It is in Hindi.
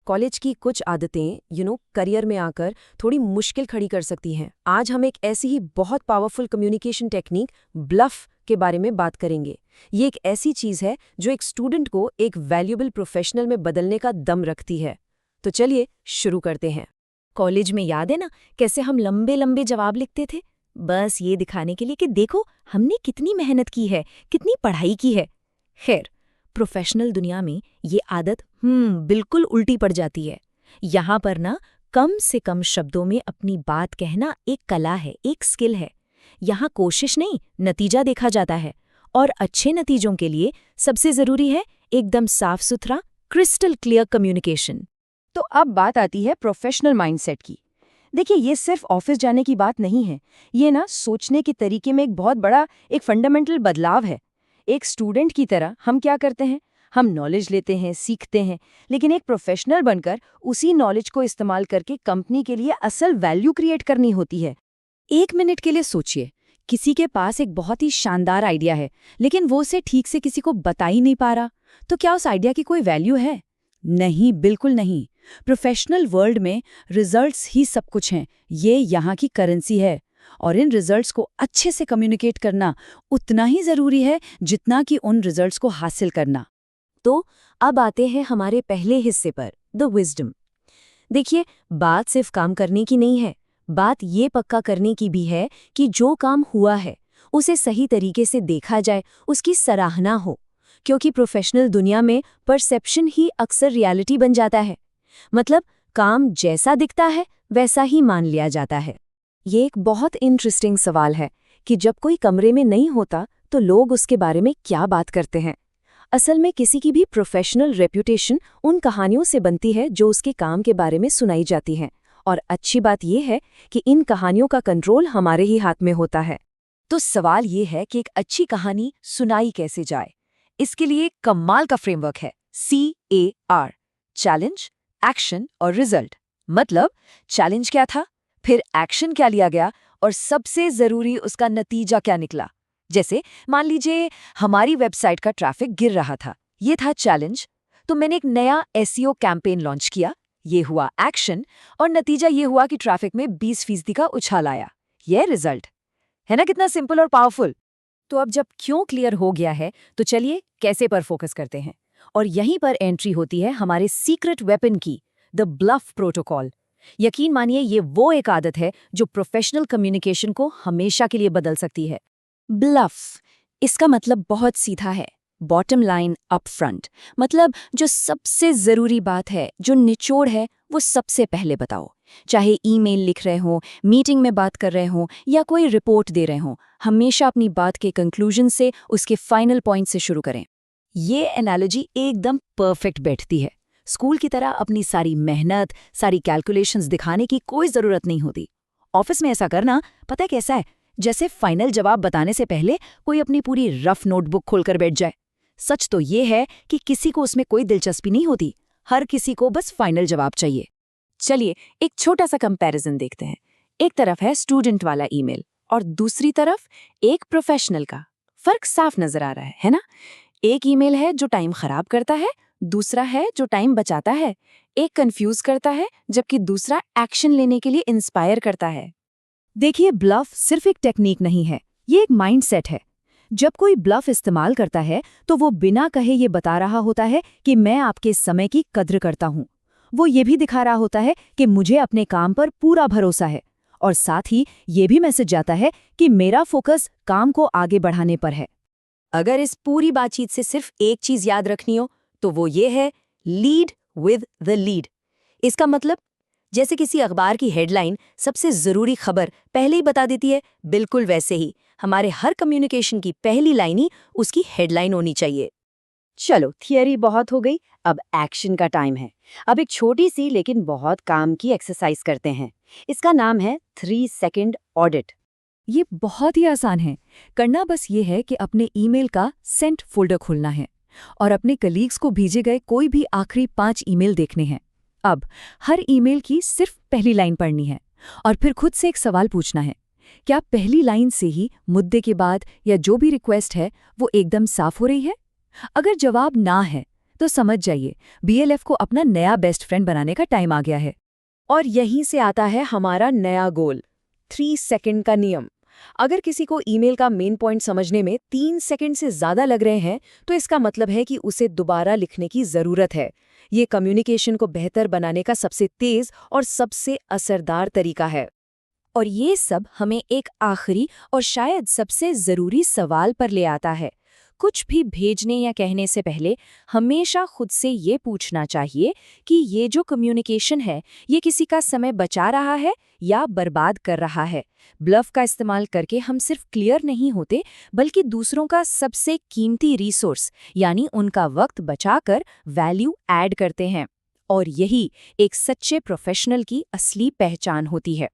कॉलेज की कुछ आदतें करियर में आकर थोड़ी मुश्किल खड़ी कर सकती हैं। आज हम एक ऐसी ही बहुत पावरफुल कम्युनिकेशन टेक्निक ब्लफ के बारे में बात करेंगे। ये एक ऐसी चीज़ है जो एक स्टूडेंट को एक वैल्यूएबल प्रोफेशनल में बदलने का दम रखती है। तो चलिए शुरू करते हैं। कॉलेज में याद है ना कैसे हम लंबे लंबे जवाब लिखते थे, बस ये दिखाने के लिए कि देखो हमने कितनी मेहनत की है, कितनी पढ़ाई की है। खैर, प्रोफेशनल दुनिया में ये आदत बिल्कुल उल्टी पड़ जाती है। यहाँ पर ना कम से कम शब्दों में अपनी बात कहना एक कला है, एक स्किल है। यहाँ कोशिश नहीं, नतीजा देखा जाता है। और अच्छे नतीजों के लिए सबसे जरूरी है एकदम साफ सुथरा, क्रिस्टल क्लियर कम्युनिकेशन। तो अब बात आती है प्रोफेशनल माइंडसेट की। देखिए, ये सिर्फ ऑफिस जाने की बात नहीं है। ये ना सोचने के तरीके में एक बहुत बड़ा एक फंडामेंटल बदलाव है। एक स्टूडेंट की तरह हम क्या करते हैं, हम नॉलेज लेते हैं, सीखते हैं, लेकिन एक प्रोफेशनल बनकर उसी नॉलेज को इस्तेमाल करके कंपनी के लिए असल वैल्यू क्रिएट करनी होती है। एक मिनट के लिए सोचिए, किसी के पास एक बहुत ही शानदार आइडिया है, लेकिन वो उसे ठीक से किसी को बता ही नहीं पा रहा, तो क्या उस आइडिया की कोई वैल्यू है? नहीं, बिल्कुल नहीं। प्रोफेशनल वर्ल्ड में रिजल्ट्स ही सब कुछ हैं। ये यहाँ की करेंसी है, और इन रिजल्ट्स को अच्छे से कम्युनिकेट करना उतना ही जरूरी है जितना कि उन रिजल्ट्स को हासिल करना। तो अब आते हैं हमारे पहले हिस्से पर, द विजडम। देखिए, बात सिर्फ काम करने की नहीं है, बात ये पक्का करने की भी है कि जो काम हुआ है उसे सही तरीके से देखा जाए, उसकी सराहना हो। क्योंकि प्रोफेशनल दुनिया में परसेप्शन ही अक्सर रियलिटी बन जाता है। मतलब काम जैसा दिखता है वैसा ही मान लिया जाता है। ये एक बहुत इंटरेस्टिंग सवाल है कि जब कोई कमरे में नहीं होता तो लोग उसके बारे में क्या बात करते हैं। असल में किसी की भी प्रोफेशनल रेप्यूटेशन उन कहानियों से बनती है जो उसके काम के बारे में सुनाई जाती हैं। और अच्छी बात यह है कि इन कहानियों का कंट्रोल हमारे ही हाथ में होता है। तो सवाल ये है कि एक अच्छी कहानी सुनाई कैसे जाए। इसके लिए कमाल का फ्रेमवर्क है, CAR, चैलेंज, एक्शन और रिजल्ट। मतलब चैलेंज क्या था, फिर एक्शन क्या लिया गया, और सबसे जरूरी उसका नतीजा क्या निकला। जैसे मान लीजिए हमारी वेबसाइट का ट्रैफिक गिर रहा था, ये था चैलेंज। तो मैंने एक नया SEO कैंपेन लॉन्च किया, ये हुआ एक्शन, और नतीजा ये हुआ कि ट्रैफिक में 20% का उछाल आया, ये रिजल्ट है ना। कितना सिंपल और पावरफुल। तो अब जब क्यों क्लियर हो गया है, तो चलिए कैसे पर फोकस करते हैं। और यहीं पर एंट्री होती है हमारे सीक्रेट वेपन की, द ब्लफ प्रोटोकॉल। यकीन मानिए, ये वो एक आदत है जो प्रोफेशनल कम्युनिकेशन को हमेशा के लिए बदल सकती है। ब्लफ, इसका मतलब बहुत सीधा है, बॉटम लाइन अप फ्रंट। मतलब जो सबसे जरूरी बात है, जो निचोड़ है, वो सबसे पहले बताओ। चाहे ईमेल लिख रहे हो, मीटिंग में बात कर रहे हो, या कोई रिपोर्ट दे रहे हो, हमेशा अपनी बात के कंक्लूजन से, उसके फाइनल पॉइंट से शुरू करें। ये एनालॉजी एकदम परफेक्ट बैठती है। स्कूल की तरह अपनी सारी मेहनत, सारी कैलकुलेशंस दिखाने की कोई जरूरत नहीं होती। ऑफिस में ऐसा करना पता है कैसा है, जैसे फाइनल जवाब बताने से पहले कोई अपनी पूरी रफ नोटबुक खोलकर बैठ जाए। सच तो ये है कि किसी को उसमें कोई दिलचस्पी नहीं होती, हर किसी को बस फाइनल जवाब चाहिए। चलिए एक छोटा सा कंपैरिजन देखते हैं। एक तरफ है स्टूडेंट वाला ईमेल और दूसरी तरफ एक प्रोफेशनल का। फर्क साफ नजर आ रहा है ना। एक ईमेल है जो टाइम खराब करता है, दूसरा है जो टाइम बचाता है। एक कंफ्यूज करता है जबकि दूसरा एक्शन लेने के लिए इंस्पायर करता है। देखिए, ब्लफ सिर्फ एक टेक्निक नहीं है, ये एक माइंडसेट है। जब कोई ब्लफ इस्तेमाल करता है तो वो बिना कहे ये बता रहा होता है कि मैं आपके समय की कद्र करता हूँ। वो ये भी दिखा रहा होता है कि मुझे अपने काम पर पूरा भरोसा है, और साथ ही ये भी मैसेज जाता है कि मेरा फोकस काम को आगे बढ़ाने पर है। अगर इस पूरी बातचीत से सिर्फ एक चीज याद रखनी हो तो वो ये है, लीड विद द लीड। इसका मतलब जैसे किसी अखबार की हेडलाइन सबसे जरूरी खबर पहले ही बता देती है, बिल्कुल वैसे ही हमारे हर कम्युनिकेशन की पहली लाइन ही उसकी हेडलाइन होनी चाहिए। चलो, थियरी बहुत हो गई, अब एक्शन का टाइम है। अब एक छोटी सी लेकिन बहुत काम की एक्सरसाइज करते हैं। इसका नाम है 3 सेकंड ऑडिट। ये बहुत ही आसान है। करना बस ये है कि अपने ईमेल का सेंट फोल्डर खोलना है और अपने कलीग्स को भेजे गए कोई भी आखिरी 5 ईमेल देखने हैं। अब हर ईमेल की सिर्फ पहली लाइन पढ़नी है और फिर खुद से एक सवाल पूछना है, क्या पहली लाइन से ही मुद्दे के बाद या जो भी रिक्वेस्ट है वो एकदम साफ हो रही है? अगर जवाब ना है तो समझ जाइए, BLF को अपना नया बेस्ट फ्रेंड बनाने का टाइम आ गया है। और यहीं से आता है हमारा नया गोल, 3 सेकंड का नियम। अगर किसी को ईमेल का मेन पॉइंट समझने में 3 सेकंड से ज़्यादा लग रहे हैं, तो इसका मतलब है कि उसे दोबारा लिखने की ज़रूरत है। ये कम्युनिकेशन को बेहतर बनाने का सबसे तेज़ और सबसे असरदार तरीका है। और ये सब हमें एक आखिरी और शायद सबसे ज़रूरी सवाल पर ले आता है। कुछ भी भेजने या कहने से पहले हमेशा खुद से ये पूछना चाहिए कि ये जो कम्युनिकेशन है, ये किसी का समय बचा रहा है या बर्बाद कर रहा है। ब्लफ का इस्तेमाल करके हम सिर्फ क्लियर नहीं होते, बल्कि दूसरों का सबसे कीमती रिसोर्स यानी उनका वक्त बचाकर वैल्यू ऐड करते हैं। और यही एक सच्चे प्रोफेशनल की असली पहचान होती है।